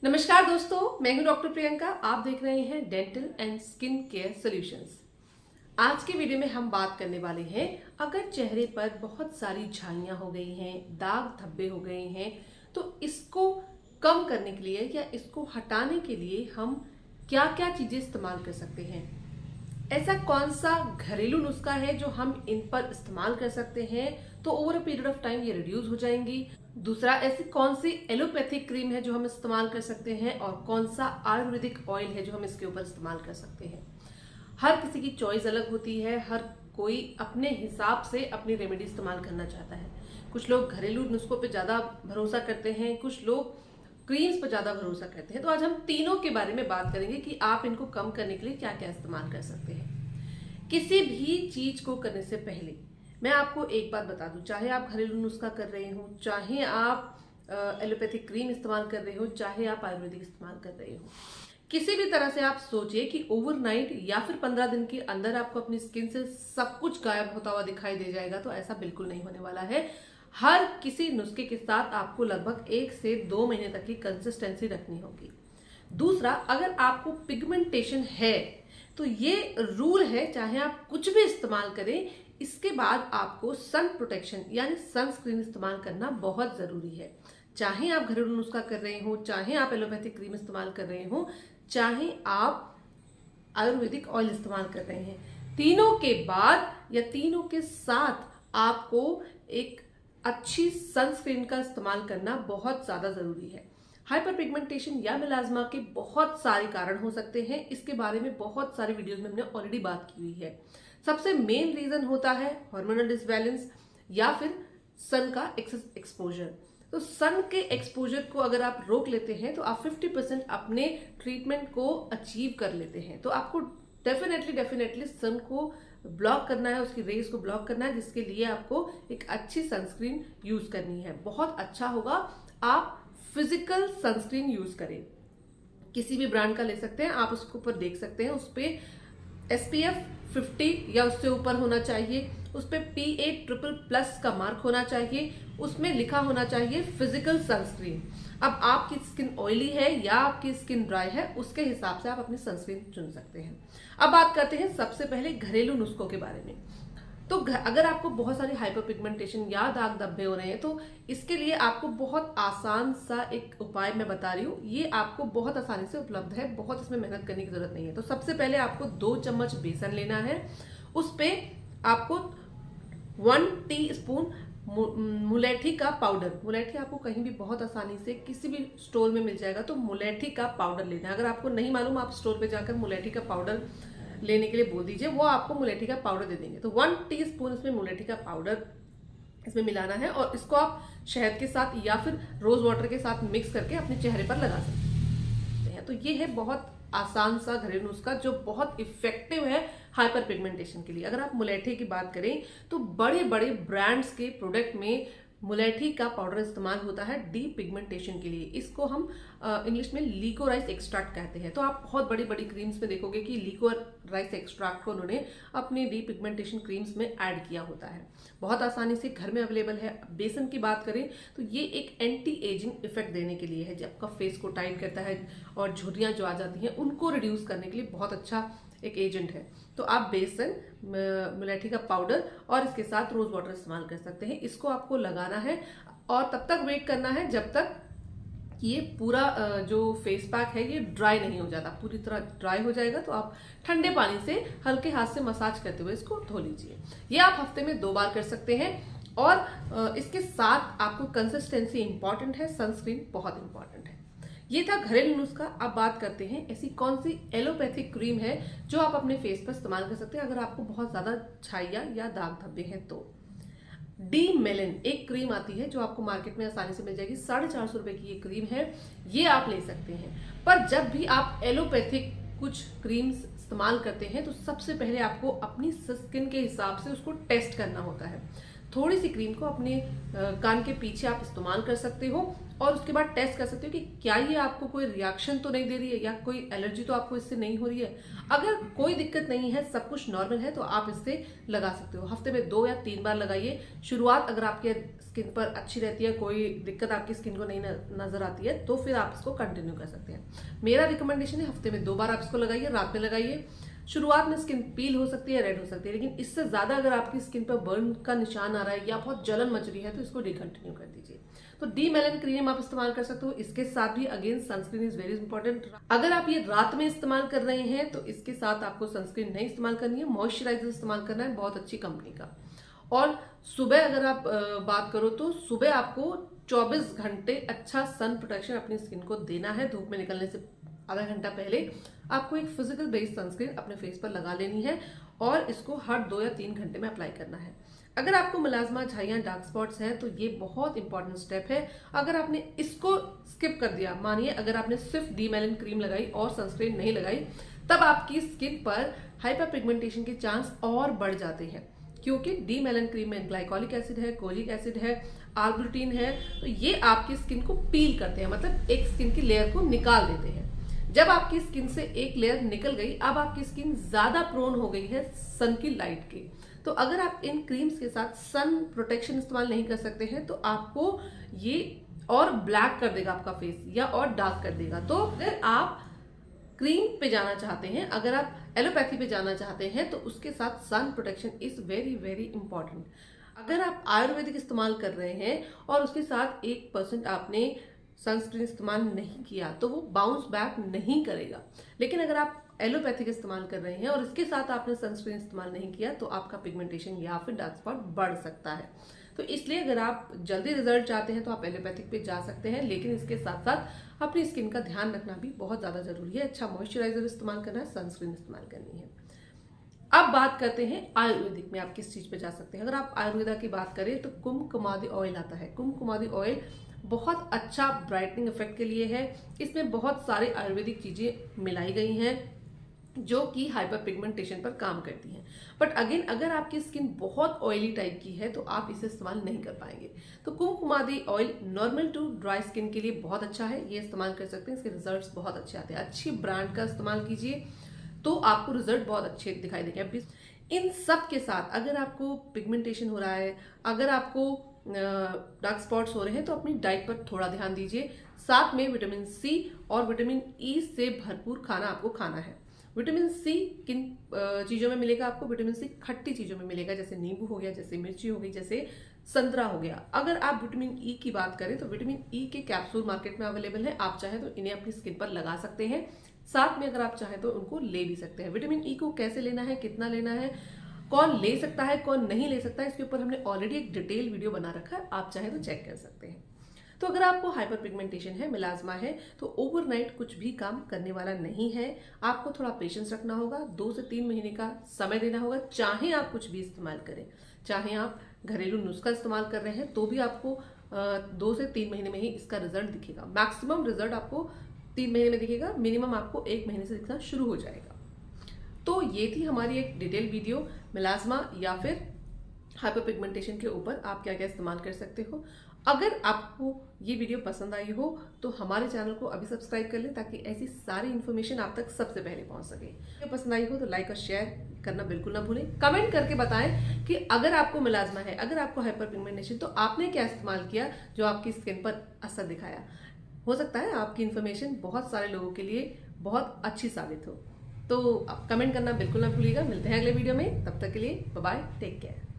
नमस्कार दोस्तों, मैं हूं डॉक्टर प्रियंका। आप देख रहे हैं dental and skin care solutions. आज के वीडियो में हम बात करने वाले हैं, अगर चेहरे पर बहुत सारी झाइयां हो गई हैं, दाग धब्बे हो गए हैं, तो इसको कम करने के लिए या इसको हटाने के लिए हम क्या क्या चीजें इस्तेमाल कर सकते हैं। ऐसा कौन सा घरेलू नुस्खा है जो हम इन पर इस्तेमाल कर सकते हैं तो over a period of time ये रिड्यूस हो जाएंगी। दूसरा, ऐसी कौन सी एलोपैथिक क्रीम है जो हम इस्तेमाल कर सकते हैं और कौन सा आयुर्वेदिक ऑयल है जो हम इसके ऊपर इस्तेमाल कर सकते हैं। हर किसी की चॉइस अलग होती है, हर कोई अपने हिसाब से अपनी रेमेडी इस्तेमाल करना चाहता है। कुछ लोग घरेलू नुस्खों पे ज्यादा भरोसा करते हैं, कुछ लोग क्रीम्स पर ज्यादा भरोसा करते हैं। तो आज हम तीनों के बारे में बात करेंगे कि आप इनको कम करने के लिए क्या क्या इस्तेमाल कर सकते हैं। किसी भी चीज को करने से पहले मैं आपको एक बात बता दूं, चाहे आप घरेलू नुस्खा कर रहे हो, चाहे आप एलोपैथिक क्रीम इस्तेमाल कर रहे हो, चाहे आप आयुर्वेदिक इस्तेमाल कर रहे हो, किसी भी तरह से आप सोचिए कि ओवरनाइट या फिर 15 दिन के अंदर आपको अपनी स्किन से सब कुछ गायब होता हुआ दिखाई दे जाएगा, तो ऐसा बिल्कुल नहीं होने वाला है। हर किसी नुस्खे के साथ आपको लगभग 1 से 2 महीने तक की कंसिस्टेंसी रखनी होगी। दूसरा, अगर आपको पिगमेंटेशन है तो ये रूल है, चाहे आप कुछ भी इस्तेमाल करें, इसके बाद आपको सन प्रोटेक्शन यानी सनस्क्रीन इस्तेमाल करना बहुत जरूरी है। चाहे आप घरेलू नुस्खा कर रहे हो, चाहे आप एलोपैथिक क्रीम इस्तेमाल कर रहे हो, चाहे आप आयुर्वेदिक ऑयल इस्तेमाल कर रहे हैं, तीनों के बाद या तीनों के साथ आपको एक अच्छी सनस्क्रीन का इस्तेमाल करना बहुत ज्यादा जरूरी है। हाइपर पिगमेंटेशन या मेलाज्मा के बहुत सारे कारण हो सकते हैं, इसके बारे में बहुत सारे वीडियोस में हमने ऑलरेडी बात की हुई है। सबसे मेन रीजन होता है हार्मोनल डिसबैलेंस या फिर सन का एक्सेस एक्सपोजर। तो सन के एक्सपोजर को अगर आप रोक लेते हैं तो आप 50% अपने ट्रीटमेंट को अचीव कर लेते हैं। तो आपको डेफिनेटली सन को ब्लॉक करना है, उसकी रेस को ब्लॉक करना है, जिसके लिए आपको एक अच्छी सनस्क्रीन यूज करनी है। बहुत अच्छा होगा आप फिजिकल सनस्क्रीन यूज करें, किसी भी ब्रांड का ले सकते हैं आप, उसके ऊपर देख सकते हैं, उस पर SPF 50 या उससे ऊपर होना चाहिए, उस पर PA++ का मार्क होना चाहिए, उसमें लिखा होना चाहिए फिजिकल सनस्क्रीन। अब आपकी स्किन ऑयली है या आपकी स्किन ड्राई है, उसके हिसाब से आप अपनी सनस्क्रीन चुन सकते हैं। अब बात करते हैं सबसे पहले घरेलू नुस्खों के बारे में। तो अगर आपको बहुत सारी हाइपर पिगमेंटेशन या दाग धब्बे हो रहे हैं, तो इसके लिए आपको बहुत आसान सा एक उपाय मैं बता रही हूँ, ये आपको बहुत आसानी से उपलब्ध है, बहुत इसमें मेहनत करने की जरूरत नहीं है। तो सबसे पहले आपको 2 चम्मच बेसन लेना है, उस पे आपको 1 टीस्पून मुलेठी का पाउडर, मुलेठी आपको कहीं भी बहुत आसानी से किसी भी स्टोर में मिल जाएगा, तो मुलेठी का पाउडर लेना है। अगर आपको नहीं मालूम, आप स्टोर पे जाकर मुलेठी का पाउडर लेने के लिए बोल दीजिए, वो आपको मुलेठी का पाउडर दे देंगे। तो 1 टीस्पून इसमें मुलेठी का पाउडर इसमें मिलाना है और इसको आप शहद के साथ या फिर रोज वाटर के साथ मिक्स करके अपने चेहरे पर लगा सकते हैं। तो ये है बहुत आसान सा घरेलू नुस्खा जो बहुत इफेक्टिव है हाइपर पिगमेंटेशन के लिए। अगर आप मुलेठी की बात करें तो बड़े बड़े ब्रांड्स के प्रोडक्ट में मुलेठी का पाउडर इस्तेमाल होता है डी पिगमेंटेशन के लिए। इसको हम इंग्लिश में लिकोराइस एक्सट्रैक्ट कहते हैं। तो आप बहुत बड़ी बड़ी क्रीम्स में देखोगे कि लिकोराइस एक्सट्रैक्ट को उन्होंने अपनी डी पिगमेंटेशन क्रीम्स में ऐड किया होता है। बहुत आसानी से घर में अवेलेबल है। बेसन की बात करें तो ये एक एंटी एजिंग इफेक्ट देने के लिए है, जब आपका फेस को टाइट करता है और झुर्रियां जो आ जाती हैं उनको रिड्यूस करने के लिए बहुत अच्छा एक एजेंट है। तो आप बेसन, मुलेठी का पाउडर और इसके साथ रोज वाटर इस्तेमाल कर सकते हैं। इसको आपको लगाना है और तब तक वेट करना है जब तक ये पूरा जो फेस पैक है ये ड्राई नहीं हो जाता। पूरी तरह ड्राई हो जाएगा तो आप ठंडे पानी से हल्के हाथ से मसाज करते हुए इसको धो लीजिए। ये आप हफ्ते में 2 बार कर सकते हैं। और इसके साथ आपको कंसिस्टेंसी इंपॉर्टेंट है, सनस्क्रीन बहुत इंपॉर्टेंट है। ये था घरेलू नुस्खा। अब बात करते हैं ऐसी कौन सी एलोपैथिक क्रीम है जो आप अपने फेस पर इस्तेमाल कर सकते हैं अगर आपको बहुत ज्यादा छाइया या दाग धब्बे हैं। तो डी मेलन एक क्रीम आती है जो आपको मार्केट में आसानी से मिल जाएगी, 450 रुपए की ये क्रीम है, ये आप ले सकते हैं। पर जब भी आप एलोपैथिक कुछ क्रीम्स इस्तेमाल करते हैं तो सबसे पहले आपको अपनी स्किन के हिसाब से उसको टेस्ट करना होता है। थोड़ी सी क्रीम को अपने कान के पीछे आप इस्तेमाल कर सकते हो और उसके बाद टेस्ट कर सकते हो कि क्या ये आपको कोई रिएक्शन तो नहीं दे रही है या कोई एलर्जी तो आपको इससे नहीं हो रही है। अगर कोई दिक्कत नहीं है, सब कुछ नॉर्मल है, तो आप इससे लगा सकते हो। हफ्ते में 2 या 3 बार लगाइए। शुरुआत अगर आपके स्किन पर अच्छी रहती है, कोई दिक्कत आपकी स्किन को नहीं नजर आती है, तो फिर आप इसको कंटिन्यू कर सकते हैं। मेरा रिकमेंडेशन है हफ्ते में 2 बार आप इसको लगाइए, रात में लगाइए। शुरुआत में स्किन पील हो सकती है, रेड हो सकती है, लेकिन इससे ज्यादा अगर आपकी स्किन पर बर्न का निशान आ रहा है या बहुत जलन मच रही है तो इसको डिकंटिन्यू कर दीजिए। तो डी मेलन क्रीम आप इस्तेमाल कर सकते हो। इसके साथ भी again sunscreen is very important. अगर आप ये रात में इस्तेमाल कर रहे हैं तो इसके साथ आपको सनस्क्रीन नहीं इस्तेमाल करनी है, मॉइस्चराइजर इस्तेमाल करना है बहुत अच्छी कंपनी का। और सुबह अगर आप बात करो तो सुबह आपको 24 घंटे अच्छा सन प्रोटेक्शन अपनी स्किन को देना है। धूप में निकलने से आधा घंटा पहले आपको एक फिजिकल बेस्ड सनस्क्रीन अपने फेस पर लगा लेनी है और इसको हर 2 या 3 घंटे में अप्लाई करना है। अगर आपको मिलाजमा, झाइयां, डार्क स्पॉट्स हैं तो ये बहुत इंपॉर्टेंट स्टेप है। अगर आपने इसको स्किप कर दिया, मानिए अगर आपने सिर्फ डी मेलन क्रीम लगाई और सनस्क्रीन नहीं लगाई, तब आपकी स्किन पर हाइपर पिगमेंटेशन के चांस और बढ़ जाते हैं, क्योंकि डी मेलन क्रीम में ग्लाइकोलिक एसिड है, कोलिक एसिड है, आर्बुटिन है, तो ये आपकी स्किन को पील करते हैं, मतलब एक स्किन की लेयर को निकाल देते हैं। जब आपकी स्किन से एक लेयर निकल गई, अब आपकी स्किन ज्यादा प्रोन हो गई है सन की लाइट की। तो अगर आप इन क्रीम्स के साथ सन प्रोटेक्शन इस्तेमाल नहीं कर सकते हैं तो आपको ये और ब्लैक कर देगा आपका फेस या और डार्क कर देगा। तो अगर आप क्रीम पे जाना चाहते हैं, अगर आप एलोपैथी पे जाना चाहते हैं, तो उसके साथ sun protection is very very important. अगर आप आयुर्वेदिक इस्तेमाल कर रहे हैं और उसके साथ 1% आपने सनस्क्रीन इस्तेमाल नहीं किया तो वो बाउंस बैक नहीं करेगा। लेकिन अगर आप एलोपैथिक इस्तेमाल कर रहे हैं और इसके साथ आपने सनस्क्रीन इस्तेमाल नहीं किया तो आपका पिगमेंटेशन या फिर डार्क स्पॉट बढ़ सकता है। तो इसलिए अगर आप जल्दी रिजल्ट चाहते हैं तो आप एलोपैथिक पे जा सकते हैं, लेकिन इसके साथ साथ अपनी स्किन का ध्यान रखना भी बहुत ज्यादा जरूरी है। अच्छा मॉइस्चराइजर इस्तेमाल करना है, सनस्क्रीन इस्तेमाल करनी है। अब बात करते हैं आयुर्वेदिक में आप किस चीज पे जा सकते हैं। अगर आप आयुर्वेदा की बात करें तो कुमकुमादी ऑयल आता है। कुमकुमादी ऑयल बहुत अच्छा ब्राइटनिंग इफेक्ट के लिए है। इसमें बहुत सारे आयुर्वेदिक चीजें मिलाई गई हैं जो कि हाइपर पिगमेंटेशन पर काम करती हैं। बट अगेन अगर आपकी स्किन बहुत ऑयली टाइप की है तो आप इसे इस्तेमाल नहीं कर पाएंगे। तो kumkumadi oil normal to dry skin के लिए बहुत अच्छा है, ये इस्तेमाल कर सकते हैं। इसके रिजल्ट्स बहुत अच्छे आते हैं। अच्छी ब्रांड का इस्तेमाल कीजिए तो आपको रिजल्ट बहुत अच्छे दिखाई देंगे। इन सब के साथ अगर आपको पिगमेंटेशन हो रहा है, अगर आपको डार्क स्पॉट्स हो रहे हैं, तो अपनी डाइट पर थोड़ा ध्यान दीजिए। साथ में विटामिन सी और विटामिन ई से भरपूर खाना आपको खाना है। विटामिन सी किन चीजों में मिलेगा आपको? विटामिन सी खट्टी चीजों में मिलेगा, जैसे नींबू हो गया, जैसे मिर्ची हो गई, जैसे संतरा हो गया। अगर आप विटामिन ई की बात करें तो विटामिन ई के कैप्सूल मार्केट में अवेलेबल है। आप चाहे तो इन्हें अपनी स्किन पर लगा सकते हैं, साथ में अगर आप चाहें तो उनको ले भी सकते हैं। विटामिन ई को कैसे लेना है, कितना लेना है, कौन ले सकता है, कौन नहीं ले सकता है, इसके ऊपर हमने ऑलरेडी एक डिटेल वीडियो बना रखा है, आप चाहे तो चेक कर सकते हैं। तो अगर आपको हाइपर पिगमेंटेशन है, मिलाजमा है, तो ओवरनाइट कुछ भी काम करने वाला नहीं है। आपको थोड़ा पेशेंस रखना होगा, 2 से 3 महीने का समय देना होगा। चाहे आप कुछ भी इस्तेमाल करें, चाहे आप घरेलू नुस्खा इस्तेमाल कर रहे हैं, तो भी आपको 2 से 3 महीने में ही इसका रिजल्ट दिखेगा। मैक्सिमम रिजल्ट आपको 3 महीने में दिखेगा, मिनिमम आपको 1 महीने से दिखना शुरू हो जाएगा। तो ये थी हमारी एक डिटेल वीडियो मिलाजमा या फिर हाइपर पिगमेंटेशन के ऊपर आप क्या क्या इस्तेमाल कर सकते हो। अगर आपको ये वीडियो पसंद आई हो तो हमारे चैनल को अभी सब्सक्राइब कर लें, ताकि ऐसी सारी इन्फॉर्मेशन आप तक सबसे पहले पहुंच सके। वीडियो पसंद आई हो तो लाइक और शेयर करना बिल्कुल ना भूलें। कमेंट करके बताएं कि अगर आपको मिलाजमा है, अगर आपको हाइपर पिगमेंटेशन, तो आपने क्या इस्तेमाल किया जो आपकी स्किन पर असर दिखाया। हो सकता है आपकी इन्फॉर्मेशन बहुत सारे लोगों के लिए बहुत अच्छी साबित हो। तो आप कमेंट करना बिल्कुल ना भूलिएगा। मिलते हैं अगले वीडियो में, तब तक के लिए बाय बाय, टेक केयर।